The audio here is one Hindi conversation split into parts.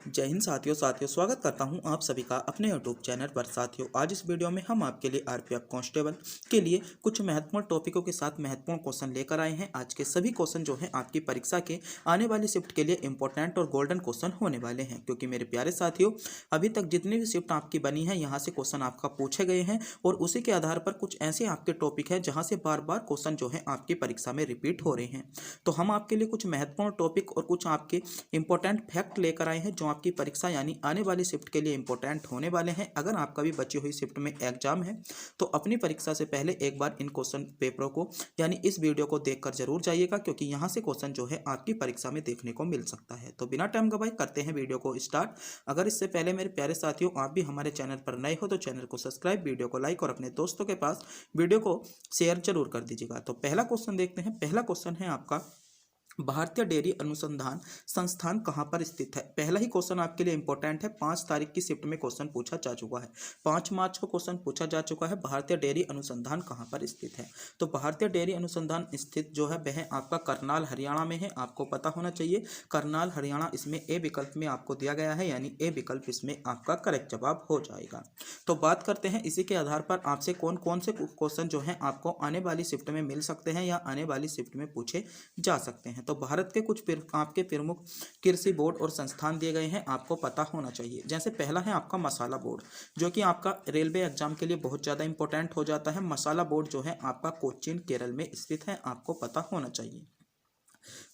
जय हिंद साथियों स्वागत करता हूं आप सभी का अपने यूट्यूब चैनल पर। साथियों, आज इस वीडियो में हम आपके लिए आरपीएफ कांस्टेबल के लिए कुछ महत्वपूर्ण टॉपिकों के साथ महत्वपूर्ण क्वेश्चन लेकर आए हैं। आज के सभी क्वेश्चन जो हैं आपकी परीक्षा के आने वाली शिफ्ट के लिए इंपॉर्टेंट और गोल्डन क्वेश्चन होने वाले हैं, क्योंकि मेरे प्यारे साथियों, अभी तक जितनी भी शिफ्ट आपकी बनी है यहाँ से क्वेश्चन आपका पूछे गए हैं और उसी के आधार पर कुछ ऐसे आपके टॉपिक है जहाँ से बार बार क्वेश्चन जो है आपकी परीक्षा में रिपीट हो रहे हैं। तो हम आपके लिए कुछ महत्वपूर्ण टॉपिक और कुछ आपके इंपॉर्टेंट फैक्ट लेकर आए हैं जो आपकी परीक्षा यानी आने वाली शिफ्ट के लिए इंपॉर्टेंट होने वाले हैं। अगर आपका भी बची हुई शिफ्ट में एग्जाम है तो अपनी परीक्षा से पहले एक बार इन क्वेश्चन पेपरों को यानी इस वीडियो को देखकर जरूर जाइएगा, क्योंकि यहाँ से क्वेश्चन जो है आपकी परीक्षा में देखने को मिल सकता है। तो बिना टाइम गवाए करते हैं वीडियो को स्टार्ट। अगर इससे पहले मेरे प्यारे साथियों आप भी हमारे चैनल पर नए हो तो चैनल को सब्सक्राइब, वीडियो को लाइक और अपने दोस्तों के पास वीडियो को शेयर जरूर कर दीजिएगा। तो पहला क्वेश्चन देखते हैं। पहला क्वेश्चन है आपका, भारतीय डेयरी अनुसंधान संस्थान कहाँ पर स्थित है। पहला ही क्वेश्चन आपके लिए इंपॉर्टेंट है। 5 तारीख की शिफ्ट में क्वेश्चन पूछा जा चुका है। 5 मार्च को क्वेश्चन पूछा जा चुका है, भारतीय डेयरी अनुसंधान कहाँ पर स्थित है। तो भारतीय डेयरी अनुसंधान स्थित जो है वह आपका करनाल हरियाणा में है। आपको पता होना चाहिए करनाल हरियाणा, इसमें ए विकल्प में आपको दिया गया है, यानी ए विकल्प इसमें आपका करेक्ट जवाब हो जाएगा। तो बात करते हैं इसी के आधार पर आपसे कौन कौन से क्वेश्चन जो है आपको आने वाली शिफ्ट में मिल सकते हैं या आने वाली शिफ्ट में पूछे जा सकते हैं। तो भारत के कुछ आपके प्रमुख कृषि बोर्ड और संस्थान दिए गए हैं, आपको पता होना चाहिए। जैसे पहला है आपका मसाला बोर्ड, जो कि आपका रेलवे एग्जाम के लिए बहुत ज़्यादा इंपॉर्टेंट हो जाता है। मसाला बोर्ड जो है आपका कोचीन केरल में स्थित है, आपको पता होना चाहिए।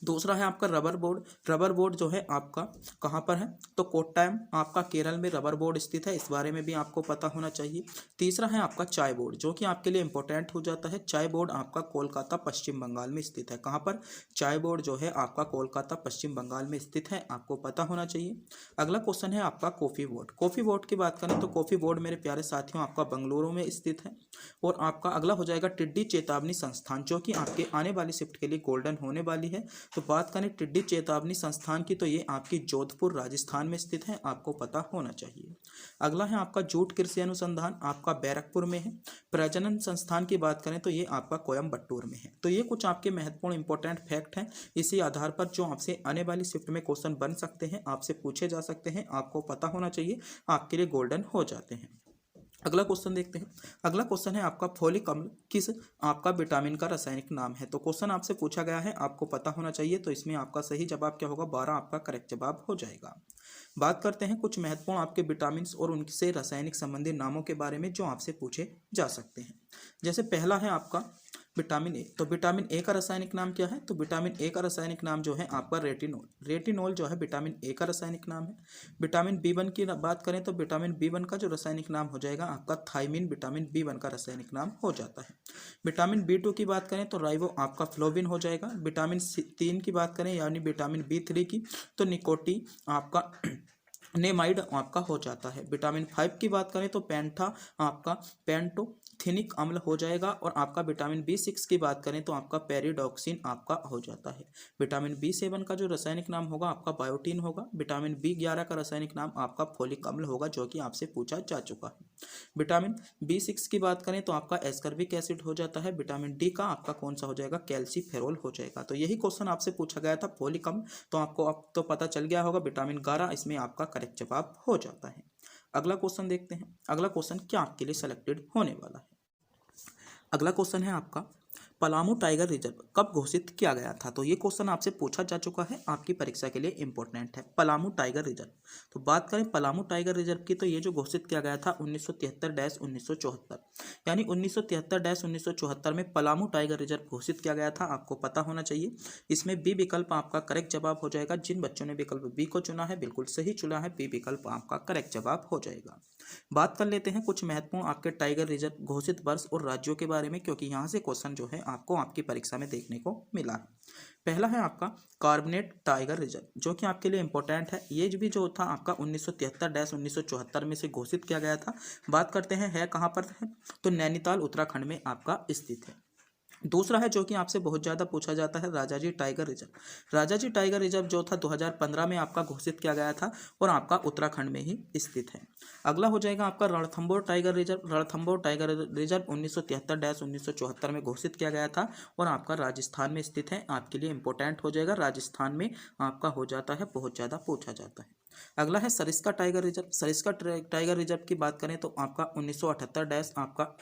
दूसरा है आपका रबर बोर्ड। रबर बोर्ड जो है आपका कहाँ पर है, तो कोट्टायम आपका केरल में रबर बोर्ड स्थित है, इस बारे में भी आपको पता होना चाहिए। तीसरा है आपका चाय बोर्ड, जो कि आपके लिए इंपॉर्टेंट हो जाता है। चाय बोर्ड आपका कोलकाता पश्चिम बंगाल में स्थित है। कहाँ पर, चाय बोर्ड जो है आपका कोलकाता पश्चिम बंगाल में स्थित है, आपको पता होना चाहिए। अगला क्वेश्चन है आपका कॉफ़ी बोर्ड। कॉफ़ी बोर्ड की बात करें तो कॉफ़ी बोर्ड मेरे प्यारे साथियों आपका बंगलुरु में स्थित है। और आपका अगला हो जाएगा टिड्डी चेतावनी संस्थान, जो कि आपके आने वाली शिफ्ट के लिए गोल्डन होने वाली है। तो बात करें टिड्डी चेतावनी संस्थान की तो ये आपकी जोधपुर राजस्थान में स्थित है, आपको पता होना चाहिए। अगला है आपका जूट कृषि अनुसंधान, आपका बैरकपुर में है। प्रजनन संस्थान की बात करें तो ये आपका कोयम्बटूर में है। तो ये कुछ आपके महत्वपूर्ण इंपॉर्टेंट फैक्ट हैं, इसी आधार पर जो आपसे आने वाली शिफ्ट में क्वेश्चन बन सकते हैं, आपसे पूछे जा सकते हैं, आपको पता होना चाहिए, आपके लिए गोल्डन हो जाते हैं। अगला क्वेश्चन देखते हैं। अगला क्वेश्चन है आपका फोलिक अम्ल किस आपका विटामिन का रासायनिक नाम है। तो क्वेश्चन आपसे पूछा गया है, आपको पता होना चाहिए। तो इसमें आपका सही जवाब क्या होगा, 12 आपका करेक्ट जवाब हो जाएगा। बात करते हैं कुछ महत्वपूर्ण आपके विटामिन और उनसे रासायनिक संबंधी नामों के बारे में जो आपसे पूछे जा सकते हैं। जैसे पहला है आपका विटामिन ए। तो विटामिन ए का रासायनिक नाम क्या है, तो विटामिन ए का रासायनिक नाम जो है आपका रेटिनोल। रेटिनोल जो है विटामिन ए का रासायनिक नाम है। विटामिन बी1 की बात करें तो विटामिन बी1 का जो रासायनिक नाम हो जाएगा आपका थायमिन, विटामिन बी1 का रासायनिक नाम हो जाता है। विटामिन बी2 की बात करें तो राइबो आपका फ्लोविन हो जाएगा। विटामिन 3 की बात करें यानी विटामिन बी3 की तो निकोटी आपका नेमाइड आपका हो जाता है। विटामिन 5 की बात करें तो पेंथा आपका पेंटोथेनिक अम्ल हो जाएगा। और आपका विटामिन बी6 की बात करें तो आपका पेरिडॉक्सिन आपका हो जाता है। विटामिन बी7 का जो रासायनिक नाम होगा आपका बायोटीन होगा। विटामिन बी11 का रासायनिक नाम आपका फोलिक अम्ल होगा, जो कि आपसे पूछा जा चुका है। विटामिन बी6 की बात करें तो आपका एस्कर्बिक एसिड हो जाता है। विटामिन डी का आपका कौन सा हो जाएगा, कैल्सीफेरोल हो जाएगा। तो यही क्वेश्चन आपसे पूछा गया था फोलिक अम्ल, तो आपको अब तो पता चल गया होगा। विटामिन 11 इसमें आपका करेक्ट जवाब हो जाता है। अगला क्वेश्चन देखते हैं। अगला क्वेश्चन क्या आपके लिए सेलेक्टेड होने वाला है। अगला क्वेश्चन है आपका, पलामू टाइगर रिजर्व कब घोषित किया गया था। तो ये क्वेश्चन आपसे पूछा जा चुका है, आपकी परीक्षा के लिए इंपॉर्टेंट है। पलामू टाइगर रिजर्व, तो बात करें पलामू टाइगर रिजर्व की तो ये जो घोषित किया गया था 1973-1974, यानी 1973-1974 में पलामू टाइगर रिजर्व घोषित किया गया था, आपको पता होना चाहिए। इसमें बी विकल्प आपका करेक्ट जवाब हो जाएगा। जिन बच्चों ने विकल्प बी को चुना है बिल्कुल सही चुना है, बी विकल्प आपका करेक्ट जवाब हो जाएगा। बात कर लेते हैं कुछ महत्वपूर्ण आपके टाइगर रिजर्व घोषित वर्ष और राज्यों के बारे में, क्योंकि यहाँ से क्वेश्चन जो है आपको आपकी परीक्षा में देखने को मिला है। पहला है आपका कार्बनेट टाइगर रिजर्व, जो कि आपके लिए इंपॉर्टेंट है। ये भी जो था आपका 1973-1974 में से घोषित किया गया था। बात करते हैं है कहाँ पर है, तो नैनीताल उत्तराखंड में आपका स्थित है। दूसरा है जो कि आपसे बहुत ज़्यादा पूछा जाता है, Rajaji tiger reserve. Rajaji tiger reserve जो था 2015 में आपका घोषित किया गया था और आपका उत्तराखंड में ही स्थित है। अगला हो जाएगा आपका Ranthambore tiger reserve. Ranthambore tiger reserve 1973-1974 में घोषित किया गया था और आपका राजस्थान में स्थित है, आपके लिए इंपॉर्टेंट हो जाएगा। राजस्थान में आपका हो जाता है, बहुत ज़्यादा पूछा जाता है। अगला है Sariska tiger reserve. Sariska tiger reserve की बात करें तो आपका 1978 आपका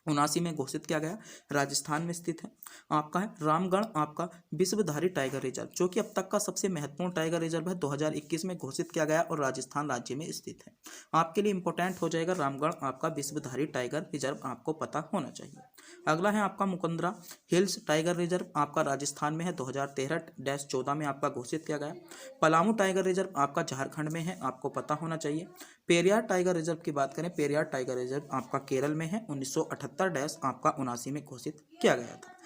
79 में घोषित किया गया, राजस्थान में स्थित है। आपका है रामगढ़ आपका विश्वधारी टाइगर रिजर्व, जो कि अब तक का सबसे महत्वपूर्ण टाइगर रिजर्व है, 2021 में घोषित किया गया और राजस्थान राज्य में स्थित है। आपके लिए इंपॉर्टेंट हो जाएगा रामगढ़ आपका विश्वधारी टाइगर रिजर्व, आपको पता होना चाहिए। अगला है आपका मुकंदरा हिल्स टाइगर रिजर्व, आपका राजस्थान में है, 2013-14 में आपका घोषित किया गया। पलामू टाइगर रिजर्व आपका झारखंड में है, आपको पता होना चाहिए। पेरियार टाइगर रिजर्व की बात करें, पेरियार टाइगर रिजर्व आपका केरल में है, 1978 आपका 79 में घोषित किया गया था।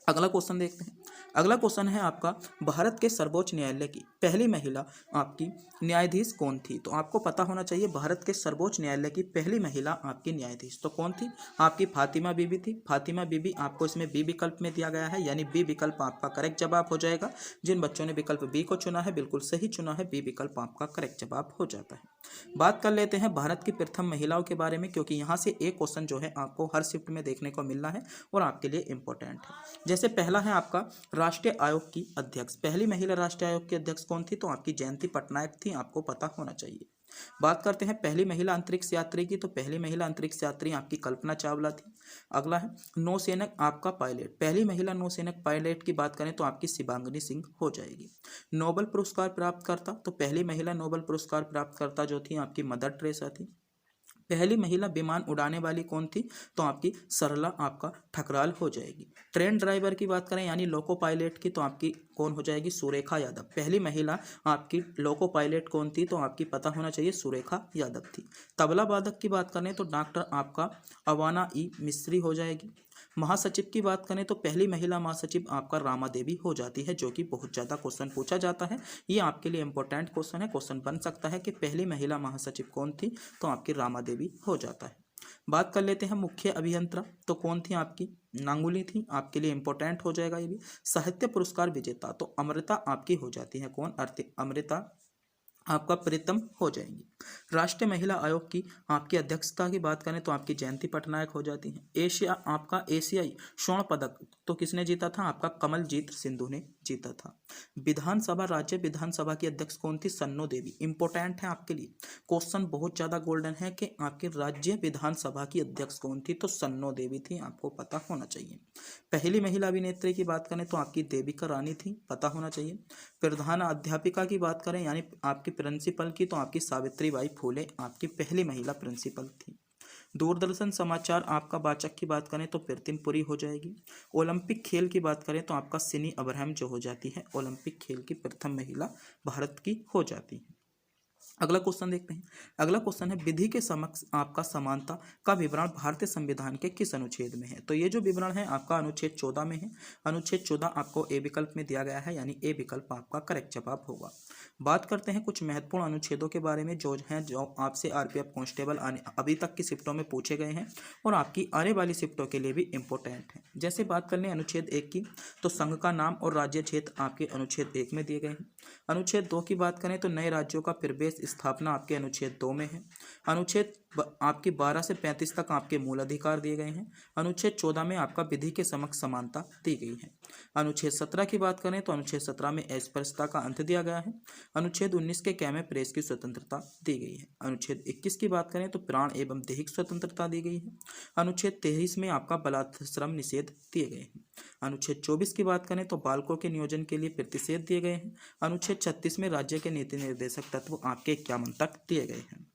अगला क्वेश्चन देखते हैं। अगला क्वेश्चन है आपका भारत के सर्वोच्च न्यायालय की पहली महिला आपकी न्यायाधीश कौन थी? तो आपको पता होना चाहिए भारत के सर्वोच्च न्यायालय की पहली महिला आपकी न्यायाधीश तो कौन थी? आपकी फातिमा बीबी थी। फातिमा बीबी आपको इसमें बी विकल्प में दिया गया है, यानी बी विकल्प आपका करेक्ट जवाब हो जाएगा। जिन बच्चों ने विकल्प बी को चुना है बिल्कुल सही चुना है, बी विकल्प आपका करेक्ट जवाब हो जाता है। बात कर लेते हैं भारत की प्रथम महिलाओं के बारे में, क्योंकि यहाँ से एक क्वेश्चन जो है आपको हर शिफ्ट में देखने को मिलना है और आपके लिए इंपॉर्टेंट है। जैसे पहला है आपका राष्ट्रीय आयोग की अध्यक्ष। पहली महिला राष्ट्रीय आयोग की अध्यक्ष कौन थी? तो आपकी जयंती पटनायक थी, आपको पता होना चाहिए। बात करते हैं पहली महिला अंतरिक्ष यात्री की, तो पहली महिला अंतरिक्ष यात्री आपकी कल्पना चावला थी। अगला है नौसैनिक आपका पायलट। पहली महिला नौसैनिक पायलट की बात करें तो आपकी शिवांगनी सिंह हो जाएगी। नोबेल पुरस्कार प्राप्तकर्ता, तो पहली महिला नोबेल पुरस्कार प्राप्तकर्ता जो थी आपकी मदर टेरेसा थी। पहली महिला विमान उड़ाने वाली कौन थी? तो आपकी सरला आपका ठकराल हो जाएगी। ट्रेन ड्राइवर की बात करें यानी लोको पायलट की, तो आपकी कौन हो जाएगी? सुरेखा यादव। पहली महिला आपकी लोको पायलट कौन थी? तो आपकी पता होना चाहिए सुरेखा यादव थी। तबला वादक की बात करें तो डॉक्टर आपका अवाना ई मिस्त्री हो जाएगी। महासचिव की बात करें तो पहली महिला महासचिव आपका रामा देवी हो जाती है, जो कि बहुत ज़्यादा क्वेश्चन पूछा जाता है। ये आपके लिए इंपॉर्टेंट क्वेश्चन है, क्वेश्चन बन सकता है कि पहली महिला महासचिव कौन थी? तो आपकी रामा देवी हो जाता है। बात कर लेते हैं मुख्य अभियंता, तो कौन थी? आपकी नांगुली थी, आपके लिए इंपॉर्टेंट हो जाएगा ये भी। साहित्य पुरस्कार विजेता, तो अमृता आपकी हो जाती है। कौन? अमृता आपका प्रीतम हो जाएंगी। राष्ट्रीय महिला आयोग की आपकी अध्यक्षता की बात करें तो आपकी जयंती पटनायक हो जाती है। एशियाई स्वर्ण पदक तो किसने जीता था? आपका कमलजीत सिंधु ने जीता था। विधानसभा राज्य विधानसभा की अध्यक्ष कौन थी? सन्नो देवी। इंपॉर्टेंट है आपके लिए, क्वेश्चन बहुत ज्यादा गोल्डन है कि आपके राज्य विधानसभा की अध्यक्ष कौन थी? तो सन्नो देवी थी, आपको पता होना चाहिए। पहली महिला अभिनेत्री की बात करें तो आपकी देविका रानी थी, पता होना चाहिए। प्रधान अध्यापिका की बात करें यानी आपकी प्रिंसिपल की, तो आपकी सावित्रीबाई फूले आपकी पहली महिला प्रिंसिपल थी। दूरदर्शन समाचार आपका वाचक की बात करें तो प्रीतिम पुरी हो जाएगी। ओलंपिक खेल की बात करें तो आपका सिनी अब्राहम जो हो जाती है ओलंपिक खेल की प्रथम महिला भारत की हो जाती है। अगला क्वेश्चन देखते हैं। अगला क्वेश्चन है विधि के समक्ष आपका समानता का विवरण भारतीय संविधान के किस अनुच्छेद में है? तो ये जो विवरण है आपका अनुच्छेद 14 में है। अनुच्छेद 14 आपको ए विकल्प में दिया गया है, यानी ए विकल्प आपका करेक्ट जवाब होगा। बात करते हैं कुछ महत्वपूर्ण अनुच्छेदों के बारे में जो आपसे आरपीएफ कांस्टेबल अभी तक की शिफ्टों में पूछे गए हैं और आपकी आने वाली शिफ्टों के लिए भी इंपॉर्टेंट है। जैसे बात कर लें अनुच्छेद 1 की, तो संघ का नाम और राज्य क्षेत्र आपके अनुच्छेद 1 में दिए गए हैं। अनुच्छेद 2 की बात करें तो नए राज्यों का प्रवेश स्थापना आपके अनुच्छेद 2 में है। अनुच्छेद आपकी 12 से 35 तक आपके मूल अधिकार दिए गए हैं। अनुच्छेद 14 में आपका विधि के समक्ष समानता दी गई है। अनुच्छेद 17 की बात करें तो अनुच्छेद 17 में अस्पृश्यता का अंत दिया गया है। अनुच्छेद 19 के क्या में प्रेस की स्वतंत्रता दी गई है। अनुच्छेद 21 की बात करें तो प्राण एवं दैहिक स्वतंत्रता दी गई है। अनुच्छेद 23 में आपका बलात्श्रम निषेध दिए गए हैं। अनुच्छेद 24 की बात करें तो बालकों के नियोजन के लिए प्रतिषेध दिए गए हैं। अनुच्छेद 36 में राज्य के नीति निर्देशक तत्व आपके 51 तक दिए गए हैं।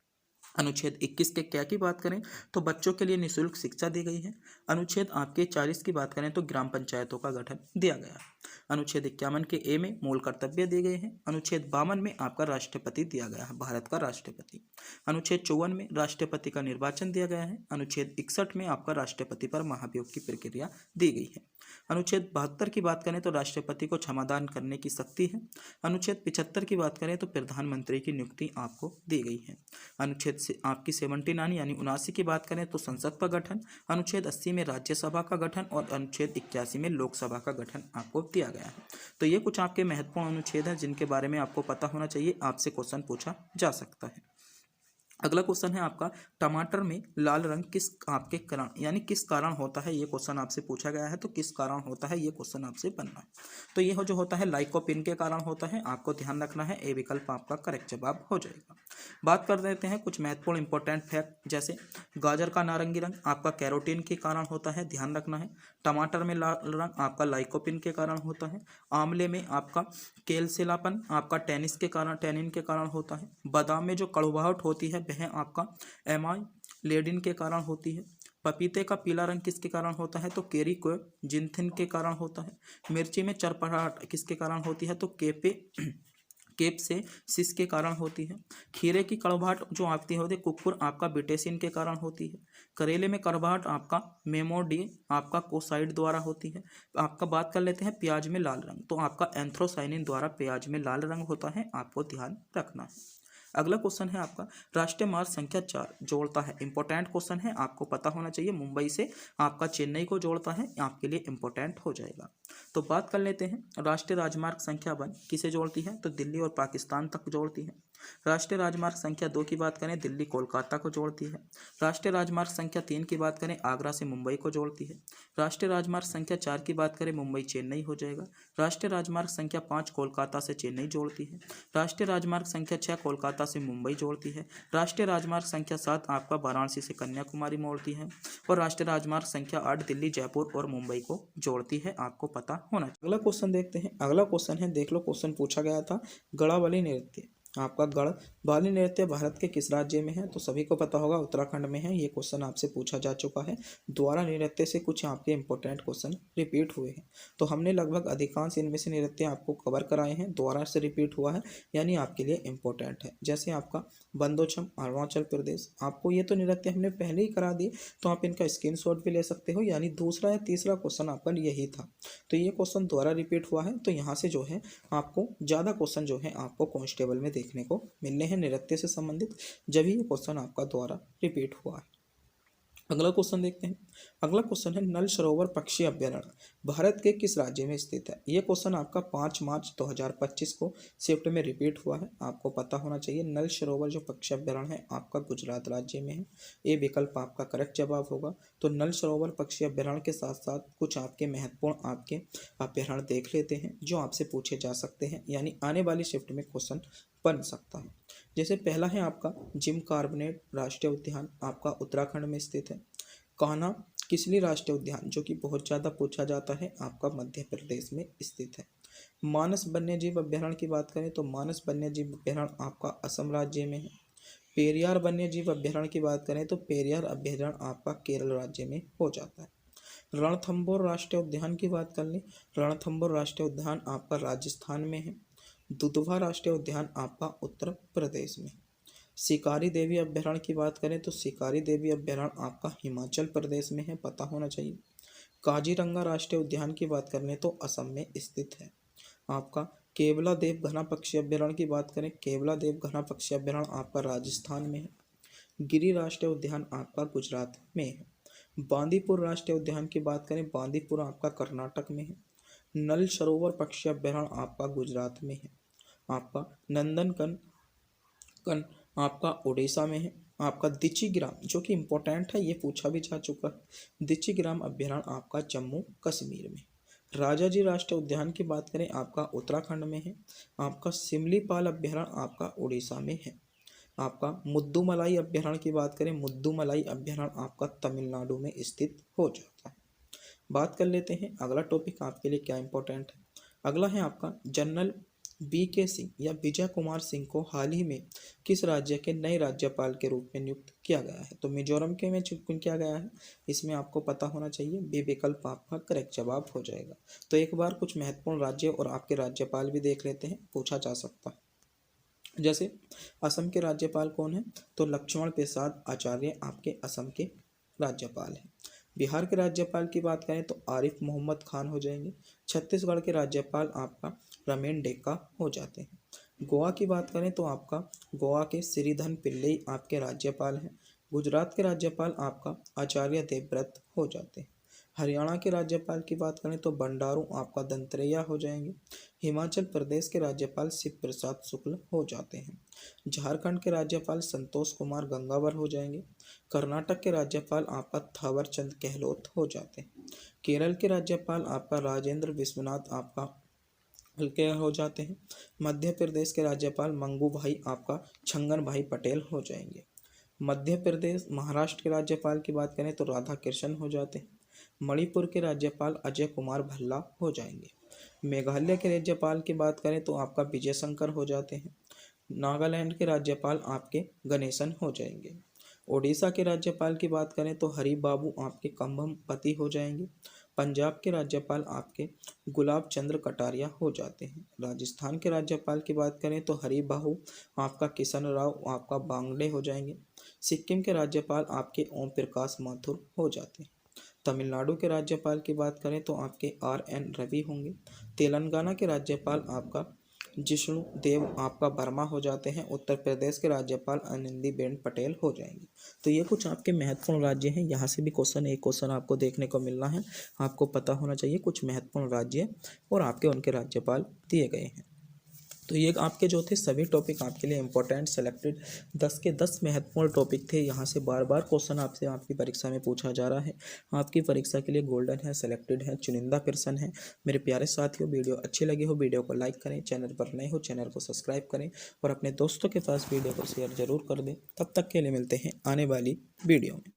अनुच्छेद 21 के क्या की बात करें तो बच्चों के लिए निःशुल्क शिक्षा दी गई है। अनुच्छेद आपके 40 की बात करें तो ग्राम पंचायतों का गठन दिया गया है। अनुच्छेद 51 के ए में मूल कर्तव्य दिए गए हैं। अनुच्छेद 52 में आपका राष्ट्रपति दिया गया है, भारत का राष्ट्रपति। अनुच्छेद 54 में राष्ट्रपति का निर्वाचन दिया गया है। अनुच्छेद 61 में आपका राष्ट्रपति पर महाभियोग की प्रक्रिया दी गई है। अनुच्छेद 72 की बात करें तो राष्ट्रपति को क्षमादान करने की शक्ति है। अनुच्छेद 75 की बात करें तो प्रधानमंत्री की नियुक्ति आपको दी गई है। अनुच्छेद से आपकी 79 यानी 79 की बात करें तो संसद का गठन। अनुच्छेद 80 में राज्यसभा का गठन और अनुच्छेद 81 में लोकसभा का गठन आपको दिया गया है। तो ये कुछ आपके महत्वपूर्ण अनुच्छेद हैं जिनके बारे में आपको पता होना चाहिए, आपसे क्वेश्चन पूछा जा सकता है। अगला क्वेश्चन है आपका, टमाटर में लाल रंग किस आपके कारण यानी किस कारण होता है, ये क्वेश्चन आपसे पूछा गया है। तो किस कारण होता है, ये क्वेश्चन आपसे बनना है। तो ये जो होता है लाइकोपिन के कारण होता है, आपको ध्यान रखना है। ए विकल्प आपका करेक्ट जवाब हो जाएगा। बात कर देते हैं कुछ महत्वपूर्ण इंपॉर्टेंट फैक्ट, जैसे गाजर का नारंगी रंग आपका कैरोटीन के कारण होता है, ध्यान रखना है। टमाटर में लाल रंग आपका लाइकोपिन के कारण होता है। आंवले में आपका केलसेलापन आपका टैनिन के कारण होता है। बादाम में जो कड़वाहट होती है वह आपका एमाइलेडिन के कारण होती है। पपीते का पीला रंग किसके कारण होता है, तो केरिकोजिनथिन के कारण होता है। मिर्ची में चरपराहट किसके कारण होती है, तो केप से सिस के कारण होती है। खीरे की कड़वाहट जो आती होती है कुकुर आपका बिटेसिन के कारण होती है। करेले में कड़वाहट आपका मेमोडी आपका कोसाइड द्वारा होती है। आपका बात कर लेते हैं प्याज में लाल रंग, तो आपका एंथ्रोसाइनिन द्वारा प्याज में लाल रंग होता है, आपको ध्यान रखना है। अगला क्वेश्चन है आपका, राष्ट्रीय मार्ग संख्या 4 जोड़ता है, इंपॉर्टेंट क्वेश्चन है, आपको पता होना चाहिए। मुंबई से आपका चेन्नई को जोड़ता है, आपके लिए इंपॉर्टेंट हो जाएगा। तो बात कर लेते हैं राष्ट्रीय राजमार्ग संख्या 1 किसे जोड़ती है, तो दिल्ली और पाकिस्तान तक जोड़ती है। राष्ट्रीय राजमार्ग संख्या 2 की बात करें, दिल्ली कोलकाता को जोड़ती है। राष्ट्रीय राजमार्ग संख्या 3 की बात करें, आगरा से मुंबई को जोड़ती है। राष्ट्रीय राजमार्ग संख्या 4 की बात करें, मुंबई चेन्नई हो जाएगा। राष्ट्रीय राजमार्ग संख्या 5 कोलकाता से चेन्नई जोड़ती है। राष्ट्रीय राजमार्ग संख्या 6 कोलकाता से मुंबई जोड़ती है। राष्ट्रीय राजमार्ग संख्या 7 आपका वाराणसी से कन्याकुमारी मोड़ती है। और राष्ट्रीय राजमार्ग संख्या 8 दिल्ली, जयपुर और मुंबई को जोड़ती है, आपको पता होना चाहिए। अगला क्वेश्चन देखते हैं। अगला क्वेश्चन है, देख लो, क्वेश्चन पूछा गया था गड़ावली नृत्य आपका गढ़वाली नृत्य भारत के किस राज्य में है, तो सभी को पता होगा उत्तराखंड में है। ये क्वेश्चन आपसे पूछा जा चुका है। द्वारा नृत्य से कुछ आपके इंपॉर्टेंट क्वेश्चन रिपीट हुए हैं, तो हमने लगभग अधिकांश इनमें से नृत्य आपको कवर कराए हैं। द्वारा से रिपीट हुआ है यानी आपके लिए इंपॉर्टेंट है। जैसे आपका बंदोचम अरुणाचल प्रदेश, आपको ये तो नृत्य हमने पहले ही करा दिए, तो आप इनका स्क्रीनशॉट भी ले सकते हो, यानी दूसरा या तीसरा क्वेश्चन आपका यही था। तो ये क्वेश्चन द्वारा रिपीट हुआ है, तो यहाँ से जो है आपको ज़्यादा क्वेश्चन जो है आपको कांस्टेबल में देखने को मिलने हैं नृत्य से संबंधित, जब ये क्वेश्चन आपका द्वारा रिपीट हुआ है। अगला क्वेश्चन देखते हैं। अगला क्वेश्चन है, नल सरोवर पक्षी अभ्यारण्य भारत के किस राज्य में स्थित है। यह क्वेश्चन आपका 5 मार्च 2025 को शिफ्ट में रिपीट हुआ है, आपको पता होना चाहिए। नल सरोवर जो पक्षी अभ्यारण्य है आपका गुजरात राज्य में है, ये विकल्प आपका करेक्ट जवाब होगा। तो नल सरोवर पक्षी अभ्यारण्य के साथ साथ कुछ आपके महत्वपूर्ण आपके अभ्यारण्य देख लेते हैं जो आपसे पूछे जा सकते हैं, यानी आने वाली शिफ्ट में क्वेश्चन बन सकता है। जैसे पहला है आपका जिम कार्बनेट राष्ट्रीय उद्यान आपका उत्तराखंड में स्थित है। कान्हा किसली राष्ट्रीय उद्यान जो कि बहुत ज़्यादा पूछा जाता है, आपका मध्य प्रदेश में स्थित है। मानस वन्यजीव अभ्यारण्य की बात करें तो मानस वन्यजीव अभ्यारण्य आपका असम राज्य में है। पेरियार वन्यजीव अभ्यारण्य की बात करें तो पेरियार अभ्यारण्य आपका केरल राज्य में हो जाता है। रणथंभौर राष्ट्रीय उद्यान की बात कर लें, रणथंभौर राष्ट्रीय उद्यान आपका राजस्थान में है। दुधवा राष्ट्रीय उद्यान आपका उत्तर प्रदेश में। शिकारी देवी अभ्यारण्य की बात करें तो शिकारी देवी अभ्यारण्य आपका हिमाचल प्रदेश में है, पता होना चाहिए। काजीरंगा राष्ट्रीय उद्यान की बात करें तो असम में स्थित है। आपका केवला देव घना पक्षी अभ्यारण्य की बात करें, केवला देव घना पक्षी अभ्यारण्य आपका राजस्थान में है। गिरी राष्ट्रीय उद्यान आपका गुजरात में है। बांदीपुर राष्ट्रीय उद्यान की बात करें, बांदीपुर आपका कर्नाटक में है। नल सरोवर पक्षी अभ्यारण्य आपका गुजरात में है। आपका नंदनकन आपका उड़ीसा में है। आपका दिचिग्राम जो कि इम्पोर्टेंट है, ये पूछा भी जा चुका है, दिचिग्राम अभ्यारण्य आपका जम्मू कश्मीर में। राजाजी राष्ट्रीय उद्यान की बात करें आपका उत्तराखंड में है। आपका सिमलीपाल अभ्यारण्य आपका उड़ीसा में है। आपका मुद्दुमलाई अभ्यारण्य की बात करें, मुद्दुमलाई अभ्यारण्य आपका तमिलनाडु में स्थित हो जाता है। बात कर लेते हैं अगला टॉपिक आपके लिए क्या इंपॉर्टेंट है। अगला है आपका जनरल BK सिंह या विजय कुमार सिंह को हाल ही में किस राज्य के नए राज्यपाल के रूप में नियुक्त किया गया है, तो मिजोरम के में चुन किया गया है, इसमें आपको पता होना चाहिए। बी विकल्प आपका करेक्ट जवाब हो जाएगा। तो एक बार कुछ महत्वपूर्ण राज्य और आपके राज्यपाल भी देख लेते हैं, पूछा जा सकता है। जैसे असम के राज्यपाल कौन है, तो लक्ष्मण प्रसाद आचार्य आपके असम के राज्यपाल हैं। बिहार के राज्यपाल की बात करें तो आरिफ मोहम्मद खान हो जाएंगे। छत्तीसगढ़ के राज्यपाल आपका रमेन डेका हो जाते हैं। गोवा की बात करें तो आपका गोवा के श्रीधन पिल्लई आपके राज्यपाल हैं। गुजरात के राज्यपाल आपका आचार्य देवव्रत हो जाते हैं। हरियाणा के राज्यपाल की बात करें तो बंडारू आपका दंतरेया हो जाएंगे। हिमाचल प्रदेश के राज्यपाल शिव प्रसाद शुक्ल हो जाते हैं। झारखंड के राज्यपाल संतोष कुमार गंगावर हो जाएंगे। कर्नाटक के राज्यपाल आपका थावर चंद गहलोत हो जाते हैं। केरल के राज्यपाल आपका राजेंद्र विश्वनाथ आपका हल्के हो जाते हैं। मध्य प्रदेश के राज्यपाल मंगू भाई आपका छंगन भाई पटेल हो जाएंगे। मध्य प्रदेश महाराष्ट्र के राज्यपाल की बात करें तो राधा कृष्णन हो जाते हैं। मणिपुर के राज्यपाल अजय कुमार भल्ला हो जाएंगे। मेघालय के राज्यपाल की बात करें तो आपका विजय शंकर हो जाते हैं। नागालैंड के राज्यपाल आपके गणेशन हो जाएंगे। ओडिशा के राज्यपाल की बात करें तो हरि बाबू आपके कंभमपति हो जाएंगे। पंजाब के राज्यपाल आपके गुलाब चंद्र कटारिया हो जाते हैं। राजस्थान के राज्यपाल की बात करें तो हरि बाबू आपका किशन राव आपका बांगड़े हो जाएंगे। सिक्किम के राज्यपाल आपके ओम प्रकाश माथुर हो जाते हैं। तमिलनाडु के राज्यपाल की बात करें तो आपके RN रवि होंगे। तेलंगाना के राज्यपाल आपका जिष्णु देव आपका वर्मा हो जाते हैं। उत्तर प्रदेश के राज्यपाल आनंदीबेन पटेल हो जाएंगे। तो ये कुछ आपके महत्वपूर्ण राज्य हैं। यहाँ से भी एक क्वेश्चन आपको देखने को मिलना है। आपको पता होना चाहिए कुछ महत्वपूर्ण राज्य और आपके उनके राज्यपाल दिए गए हैं। तो ये आपके जो थे सभी टॉपिक आपके लिए इंपॉर्टेंट सेलेक्टेड 10 के 10 महत्वपूर्ण टॉपिक थे। यहाँ से बार बार क्वेश्चन आपसे आपकी परीक्षा में पूछा जा रहा है। आपकी परीक्षा के लिए गोल्डन है, सेलेक्टेड है, चुनिंदा पर्सन है। मेरे प्यारे साथियों, वीडियो अच्छी लगी हो वीडियो को लाइक करें, चैनल पर नए हो चैनल को सब्सक्राइब करें और अपने दोस्तों के पास वीडियो को शेयर जरूर कर दें। तब तक के लिए मिलते हैं आने वाली वीडियो में।